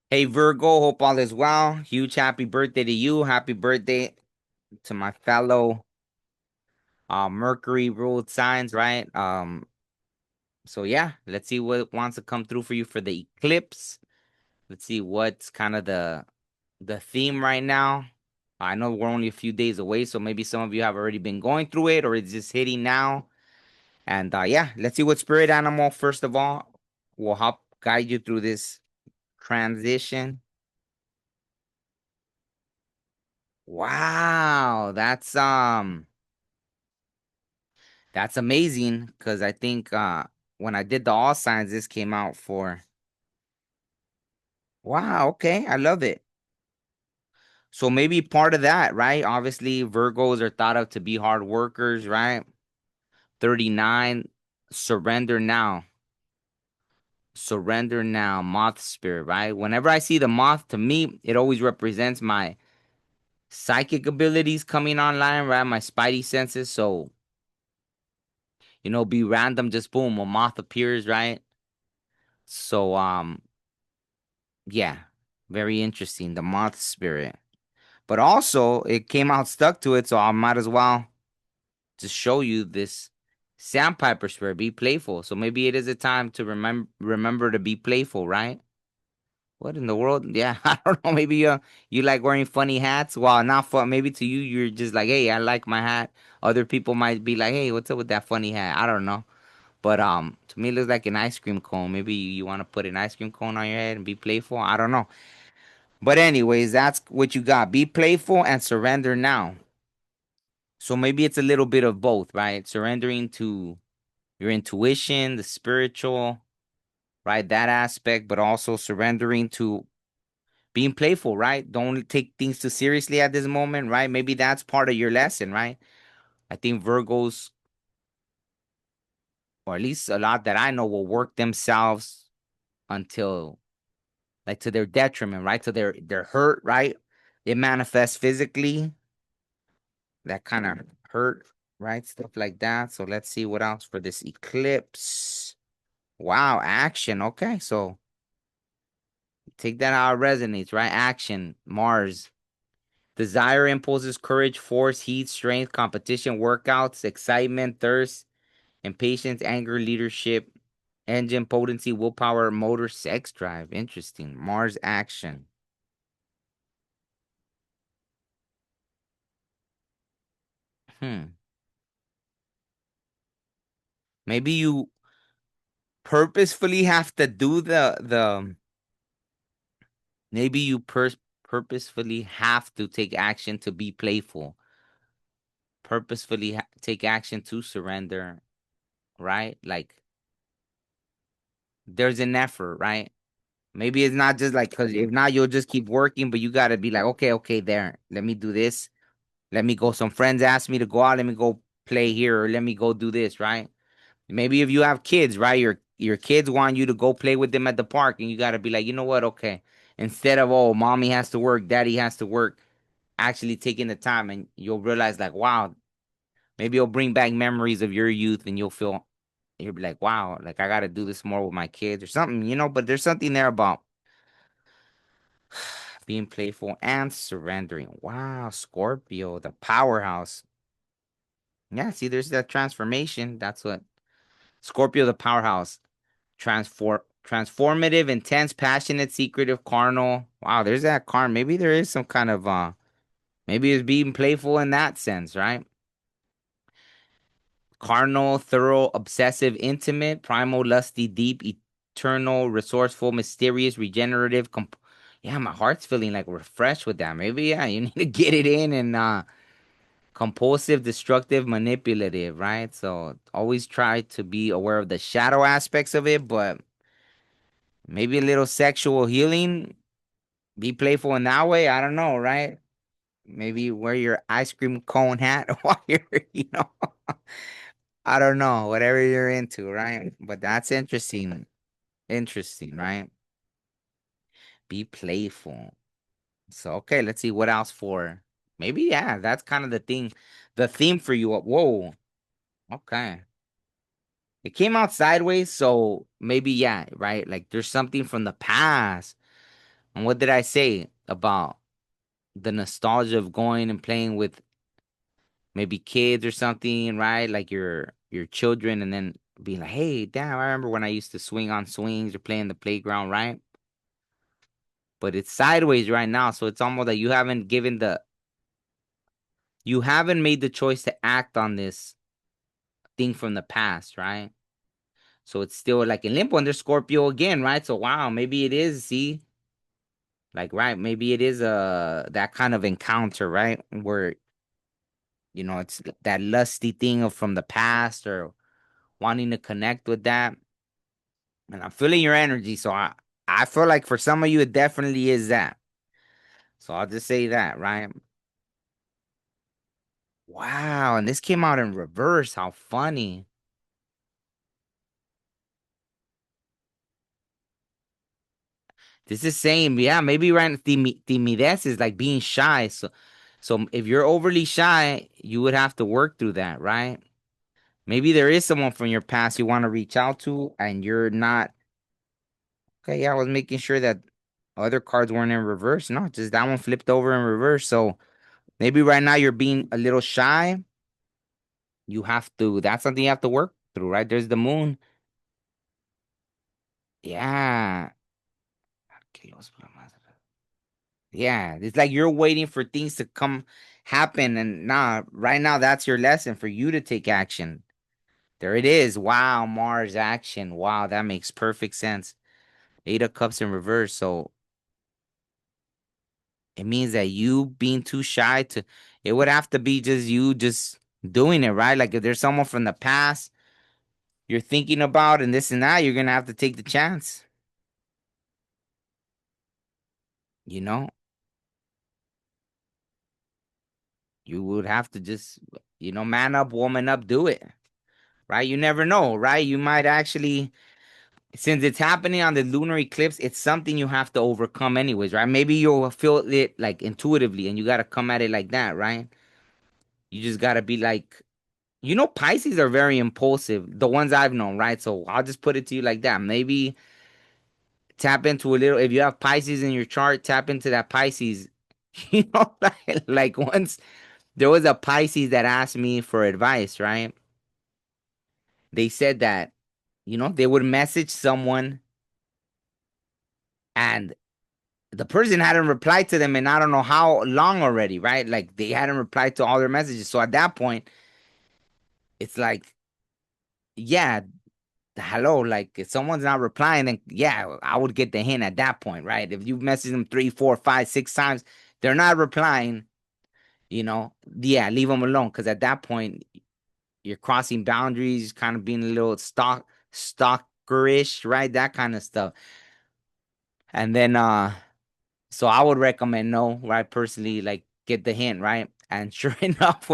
Hey Virgo, hope all is well. Huge happy birthday to you. Happy birthday to my fellow Mercury ruled signs, right? So yeah, let's see what wants to come through for you for the eclipse. Let's see what's kind of the theme right now. I know we're only a few days away, so maybe some of you have already been going through it or it's just hitting now. And yeah, let's see what spirit animal first of all will help guide you through this transition. Wow, that's amazing because I think when I did the all signs, this came out for wow, okay, I love it. So maybe part of that, right? Obviously, Virgos are thought of to be hard workers, right? 39, surrender now. Surrender now, moth spirit, right? Whenever I see the moth, to me, it always represents my psychic abilities coming online, right? My spidey senses. So, be random, just boom, a moth appears, right? So, yeah, very interesting. The moth spirit. But also, it came out stuck to it, so I might as well just show you this sandpiper spirit. Be playful. So maybe it is a time to remember to be playful, right? What in the world? Yeah, I don't know. Maybe you like wearing funny hats. Well, not fun. Maybe to you, you're just like, hey, I like my hat. Other people might be like, hey, what's up with that funny hat? I don't know. But to me, it looks like an ice cream cone. Maybe you want to put an ice cream cone on your head and be playful. I don't know. But anyways, that's what you got. Be playful and surrender now. So maybe it's a little bit of both, right? Surrendering to your intuition, the spiritual, right? That aspect, but also surrendering to being playful, right? Don't take things too seriously at this moment, right? Maybe that's part of your lesson, right? I think Virgos, or at least a lot that I know, will work themselves until like to their detriment, right? To their hurt, right? It manifests physically, that kind of hurt, right? Stuff like that. So let's see what else for this eclipse. Wow, action. Okay, so take that how it resonates, right? Action, Mars. Desire, impulses, courage, force, heat, strength, competition, workouts, excitement, thirst, impatience, anger, leadership, engine, potency, willpower, motor, sex drive. Interesting. Mars action. Hmm. Maybe you purposefully have to do the maybe you purposefully have to take action to be playful. Purposefully take action to surrender, right? Like there's an effort, right? Maybe it's not just like because if not, you'll just keep working, but you gotta be like, okay, okay, there. Let me do this. Let me go. Some friends asked me to go out. Let me go play here, or let me go do this, right? Maybe if you have kids, right? Your kids want you to go play with them at the park, and you gotta be like, you know what? Okay. Instead of mommy has to work, daddy has to work, actually taking the time, and you'll realize like, wow, maybe it'll bring back memories of your youth, and you'll be like, wow, like I gotta do this more with my kids or something, But there's something there about being playful and surrendering. Wow, Scorpio, the powerhouse. Yeah, see, there's that transformation. That's what Scorpio, the powerhouse. Transformative, intense, passionate, secretive, carnal. Wow, there's that carn. Maybe there is some kind of maybe it's being playful in that sense, right? Carnal, thorough, obsessive, intimate, primal, lusty, deep, eternal, resourceful, mysterious, regenerative. Yeah, my heart's feeling like refreshed with that. Maybe yeah, you need to get it in and compulsive, destructive, manipulative, right? So always try to be aware of the shadow aspects of it, but maybe a little sexual healing. Be playful in that way. I don't know, right? Maybe wear your ice cream cone hat while you're, I don't know, whatever you're into, right? But that's interesting. Interesting, right? Be playful. So, okay, let's see what else for. Maybe, yeah, that's kind of the theme for you. Whoa, okay. It came out sideways, so maybe, yeah, right? Like there's something from the past. And what did I say about the nostalgia of going and playing with maybe kids or something, right? Like your children, and then being like, "Hey, damn, I remember when I used to swing on swings or play in the playground, right?" But it's sideways right now, so it's almost like you haven't made the choice to act on this thing from the past, right? So it's still like in limbo under Scorpio again, right? So wow, maybe it is, see, like right, maybe it is that kind of encounter, right? Where it's that lusty thing of from the past or wanting to connect with that. And I'm feeling your energy, so I feel like for some of you it definitely is that. So I'll just say that, right? Wow, and this came out in reverse. How funny. This is saying, yeah, maybe right timidez is like being shy. So if you're overly shy, you would have to work through that, right? Maybe there is someone from your past you want to reach out to and you're not. Okay, yeah, I was making sure that other cards weren't in reverse. No, just that one flipped over in reverse. So maybe right now you're being a little shy. That's something you have to work through, right? There's the moon. Yeah. Yeah. It's like you're waiting for things to come happen. And nah, right now that's your lesson for you to take action. There it is. Wow, Mars action. Wow, that makes perfect sense. Eight of Cups in reverse. So it means that you being too shy it would have to be just you just doing it, right? Like if there's someone from the past you're thinking about and this and that, you're gonna have to take the chance. You know, you would have to just, man up, woman up, do it, right? You never know, right? You might actually, since it's happening on the lunar eclipse, it's something you have to overcome, anyways, right? Maybe you'll feel it like intuitively and you got to come at it like that, right? You just got to be like, Pisces are very impulsive, the ones I've known, right? So I'll just put it to you like that. Maybe tap into a little, if you have Pisces in your chart, tap into that Pisces. Like once there was a Pisces that asked me for advice, right? They said that, they would message someone and the person hadn't replied to them in I don't know how long already, right? Like they hadn't replied to all their messages. So at that point, it's like, yeah, hello, like if someone's not replying, then yeah, I would get the hint at that point, right? If you message them three, four, five, six times, they're not replying, yeah, leave them alone. Cause at that point, you're crossing boundaries, kind of being a little stalkerish, right? That kind of stuff. And then so I would recommend no, right? Personally, like get the hint, right? And sure enough,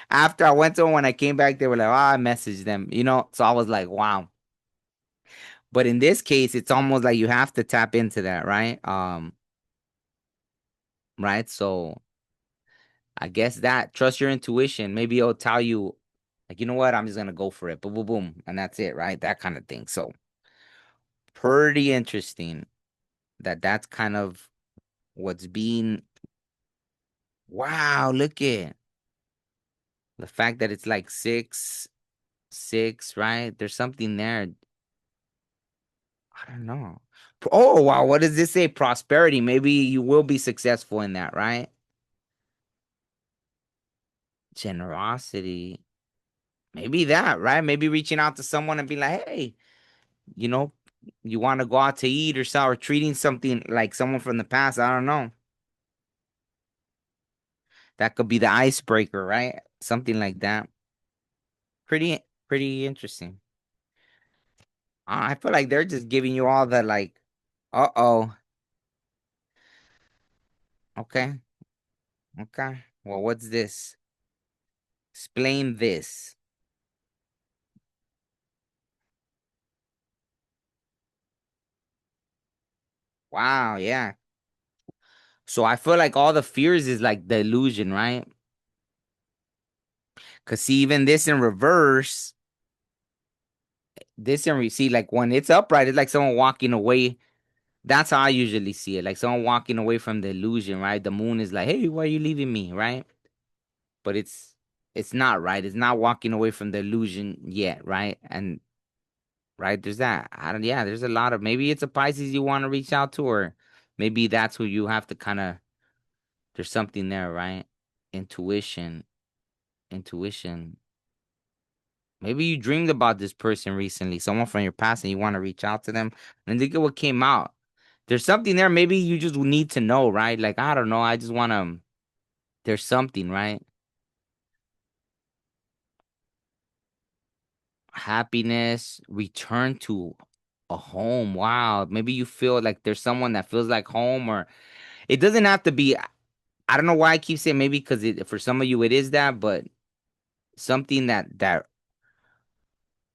after I went to them, when I came back, they were like, oh, I messaged them, So I was like, wow. But in this case, it's almost like you have to tap into that, right? Right. So I guess that trust your intuition. Maybe it'll tell you, like, you know what? I'm just gonna go for it. Boom, boom, boom, and that's it, right? That kind of thing. So pretty interesting that's kind of what's being. Wow, look at the fact that it's like 6, right? There's something there. I don't know. Oh wow, what does this say? Prosperity. Maybe you will be successful in that, right? Generosity. Maybe that, right? Maybe reaching out to someone and be like, hey, you know, you want to go out to eat or so, or treating something like someone from the past. I don't know. That could be the icebreaker, right? Something like that. Pretty interesting. I feel like they're just giving you all the like, uh-oh. Okay. Okay. Well, what's this? Explain this. Wow, yeah. So I feel like all the fears is like the illusion, right? Cause see, even this in reverse, see, like when it's upright, it's like someone walking away That's how I usually see it. Like someone walking away from the illusion, right? The moon is like, hey, why are you leaving me, right? But it's not right. It's not walking away from the illusion yet, right? And right, there's that. I don't yeah, there's a lot of maybe it's a Pisces you want to reach out to, or maybe that's who you have to kind of there's something there, right? Intuition. Intuition. Maybe you dreamed about this person recently, someone from your past, and you want to reach out to them. And look at what came out. There's something there. Maybe you just need to know, right? Like, I don't know. I just want to, there's something, right? Happiness, return to a home. Wow. Maybe you feel like there's someone that feels like home, or it doesn't have to be. I don't know why I keep saying maybe because for some of you it is that, but something that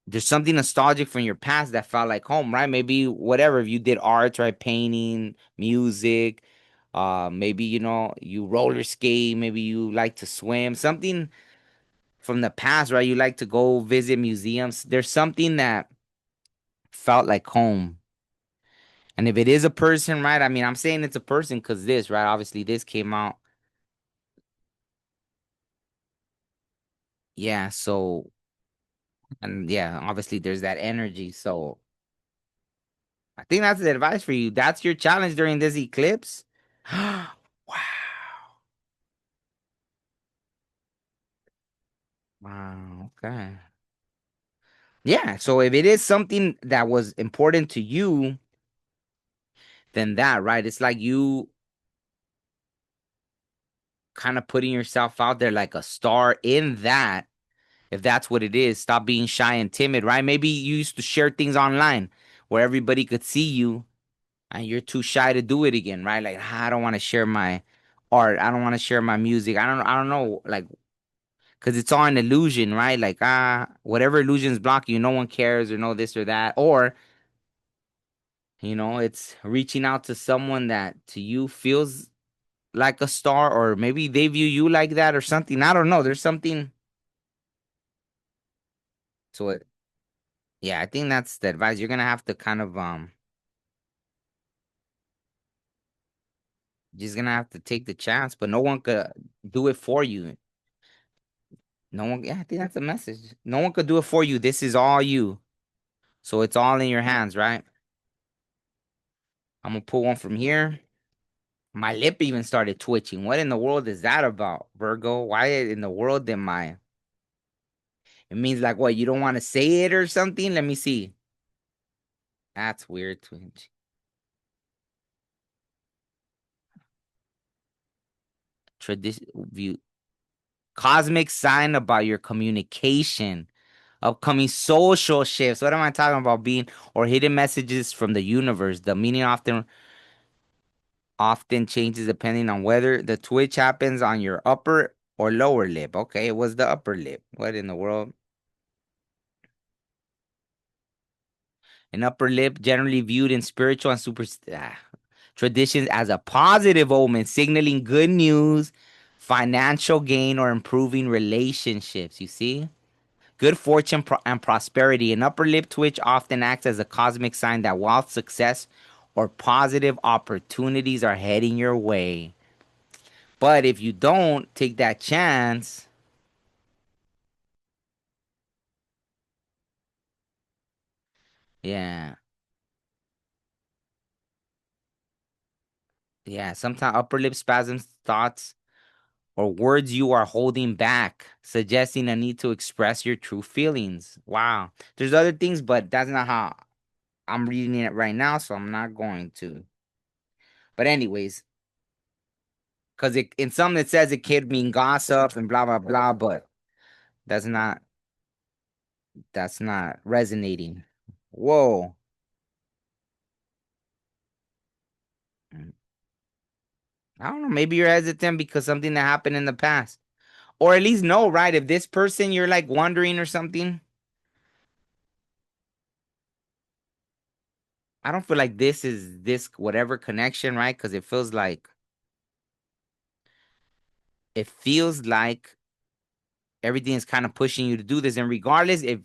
there's something nostalgic from your past that felt like home, right? Maybe whatever, if you did arts, right? Painting, music, maybe you roller skate, maybe you like to swim, something from the past, right? You like to go visit museums. There's something that felt like home. And if it is a person, right? I mean, I'm saying it's a person because this, right? Obviously, this came out. Yeah, so and yeah, obviously there's that energy. So I think that's the advice for you. That's your challenge during this eclipse. Wow. Wow. Okay. Yeah. So if it is something that was important to you, then that, right? It's like you kind of putting yourself out there like a star in that. If that's what it is, stop being shy and timid, right? Maybe you used to share things online where everybody could see you and you're too shy to do it again, right? Like, I don't want to share my art. I don't want to share my music. I don't know, like, because it's all an illusion, right? Like, whatever illusions block you, no one cares or no this or that. Or, it's reaching out to someone that to you feels like a star, or maybe they view you like that or something. I don't know. There's something to it. Yeah, I think that's the advice. You're gonna have to kind of just gonna have to take the chance, but no one could do it for you. No one, yeah, I think that's the message. No one could do it for you. This is all you. So it's all in your hands, right? I'm gonna pull one from here. My lip even started twitching. What in the world is that about, Virgo? Why in the world did my it means like what, you don't want to say it or something? Let me see. That's weird, twitch. Tradition view cosmic sign about your communication. Upcoming social shifts. What am I talking about? Being or hidden messages from the universe. The meaning often changes depending on whether the twitch happens on your upper or lower lip. Okay, it was the upper lip. What in the world? An upper lip generally viewed in spiritual and super traditions as a positive omen, signaling good news, financial gain, or improving relationships. You see? Good fortune and prosperity. An upper lip twitch often acts as a cosmic sign that wealth, success, or positive opportunities are heading your way. But if you don't take that chance, yeah, yeah, sometimes upper lip spasms, thoughts, or words you are holding back, suggesting a need to express your true feelings. Wow. There's other things, but that's not how I'm reading it right now, so I'm not going to. But anyways, because in some it says it could mean gossip and blah blah blah, but that's not that's not resonating. Whoa. Mm, I don't know. Maybe you're hesitant because something that happened in the past. Or at least know, right? If this person you're like wondering or something, I don't feel like this is this whatever connection, right? Because it feels like everything is kind of pushing you to do this. And regardless if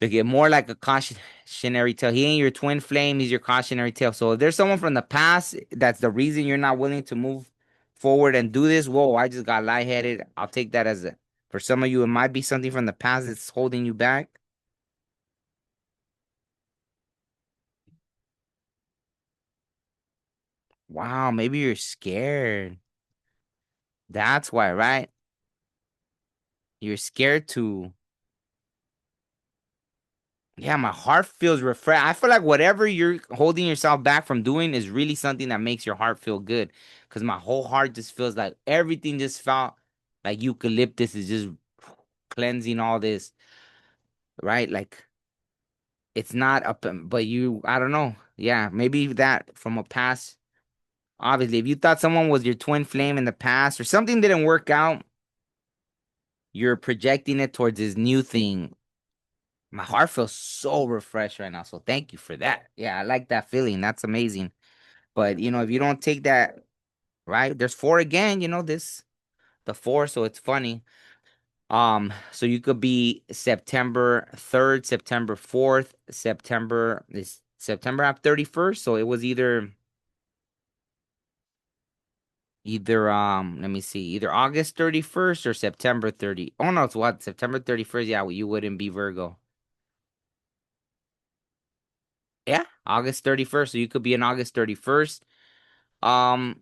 To get more like a cautionary tale. He ain't your twin flame, he's your cautionary tale. So if there's someone from the past that's the reason you're not willing to move forward and do this, whoa, I just got lightheaded. I'll take that as a, for some of you, it might be something from the past that's holding you back. Wow, maybe you're scared. That's why, right? You're scared to. Yeah, my heart feels refreshed. I feel like whatever you're holding yourself back from doing is really something that makes your heart feel good. Because my whole heart just feels like everything just felt like eucalyptus is just cleansing all this, right? Like it's not up, but you, I don't know. Yeah, maybe that from a past. Obviously, if you thought someone was your twin flame in the past or something didn't work out, you're projecting it towards this new thing. My heart feels so refreshed right now. So thank you for that. Yeah, I like that feeling. That's amazing. But if you don't take that, right, there's four again, this the four, so it's funny. So you could be September 3rd, September 4th, September 31st. So it was either let me see, either August 31st or September 30. Oh no, it's what? September 31st. Yeah, well, you wouldn't be Virgo. Yeah, August 31st. So you could be an August 31st. Um,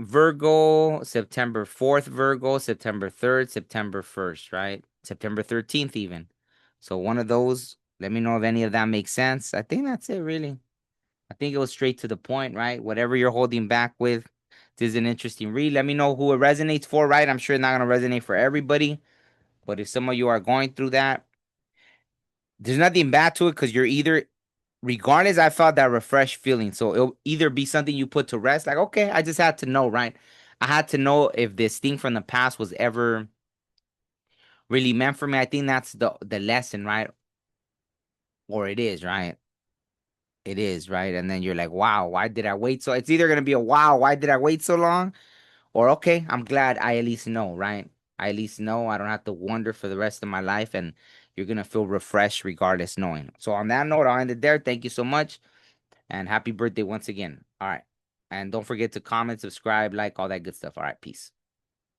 Virgo, September 4th, Virgo, September 3rd, September 1st, right? September 13th, even. So one of those, let me know if any of that makes sense. I think that's it, really. I think it was straight to the point, right? Whatever you're holding back with, this is an interesting read. Let me know who it resonates for, right? I'm sure it's not going to resonate for everybody, but if some of you are going through that, there's nothing bad to it because you're either, regardless, I felt that refreshed feeling. So it'll either be something you put to rest, like, okay, I just had to know, right? I had to know if this thing from the past was ever really meant for me. I think that's the lesson, right? Or it is, right? It is, right? And then you're like, wow, why did I wait? So it's either gonna be a wow, why did I wait so long? Or okay, I'm glad I at least know, right? I at least know I don't have to wonder for the rest of my life, and you're gonna feel refreshed regardless knowing. So on that note, I'll end it there. Thank you so much. And happy birthday once again. All right. And don't forget to comment, subscribe, like, all that good stuff. All right. Peace.